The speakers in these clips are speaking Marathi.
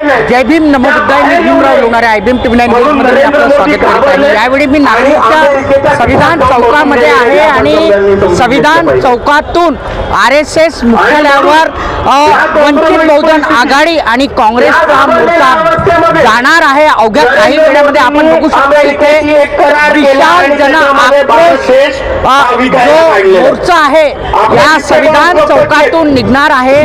जय भीम नमो बुद्धाय. मी भीमराव लोणारे IBM TV9 न्यूजमध्ये आपलं स्वागत करत आहे. यावेळी मी नागपूरच्या संविधान चौकामध्ये आहे आणि संविधान चौकातून RSS मुख्यालयावर वंचित बहुजन आघाडी आणि काँग्रेसचा मोर्चा जाणार आहे. अवघ्या काही वेळामध्ये आपण बघू शकतो इथे विशाल जन आक्रोश जो मोर्चा आहे या संविधान चौकातून निघणार आहे,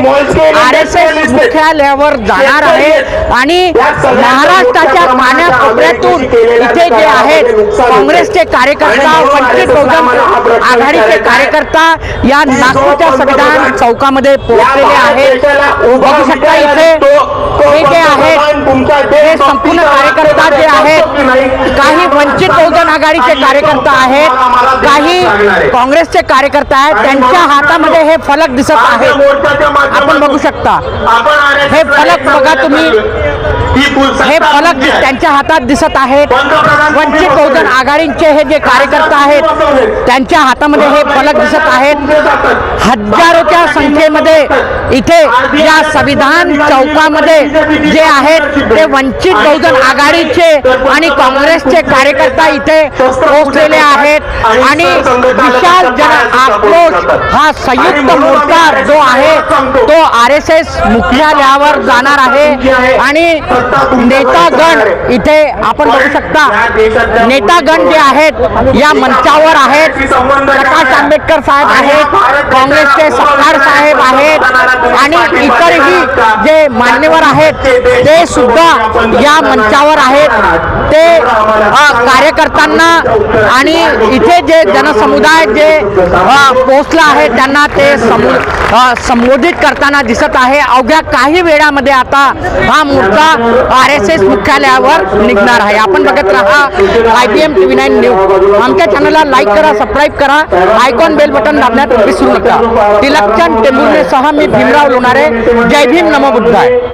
RSS मुख्यालयावर जाणार आहे आणि महाराष्ट्राच्या कानाकोपऱ्यातून इथे जे आहेत काँग्रेसचे कार्यकर्ता, वंचित बहुजन आघाडीचे कार्यकर्ता या नागपूरच्या संविधान चौकामध्ये पोहोचलेले आहेत. बघू शकता इथे हे जे आहेत हे संपूर्ण कार्यकर्ता जे आहेत, काही वंचित बहुजन आघाडीचे कार्यकर्ता आहेत, काही काँग्रेसचे कार्यकर्ता आहेत. त्यांच्या हातामध्ये हे फलक दिसत आहेत, आपण बघू शकता. हे फलक बघा तुम्ही, हे फलक त्यांच्या हातात दिसत आहेत. वंचित बहुजन आघाडीचे हे जे कार्यकर्ता आहेत त्यांच्या हातामध्ये हे फलक दिसत आहेत. हजारोच्या संख्येमध्ये इथे या संविधान चौकामध्ये जे आहेत ते वंचित बहुजन आघाडीचे आणि काँग्रेसचे कार्यकर्ता इथे पोहोचलेले आहेत आणि विशाल जन आक्रोश हा संयुक्त मोर्चा जो आहे तो RSS मुख्यालयावर जाणार आहे आणि नेतागण इथे आपण बघू शकता. नेतागण जे आहेत या मंचावर आहेत. प्रकाश आंबेडकर साहेब आहेत, काँग्रेसचे सत्तार साहेब आहेत आणि इतरही जे मान्यवर आहेत ते सुद्धा या मंचावर आहेत. ते कार्यकर्त्यांना आणि इथे जे जनसमुदाय जे पोहोचला आहे त्यांना ते संबोधित करताना दिसत आहे. अवघ्या काही वेळामध्ये आता हा मोर्चा RSS मुख्यालयावर निघणार आहे. आपण बघत राहा IBM TV9 न्यूज. आमच्या चॅनलला लाईक करा, सबस्क्राईब करा, आयकॉन बेल बटन दाबण्यात विसरू नका. तिलकचंद टेंबुर्णेसह मी भीमराव लोणारे. जय भीम नमो बुद्धाय.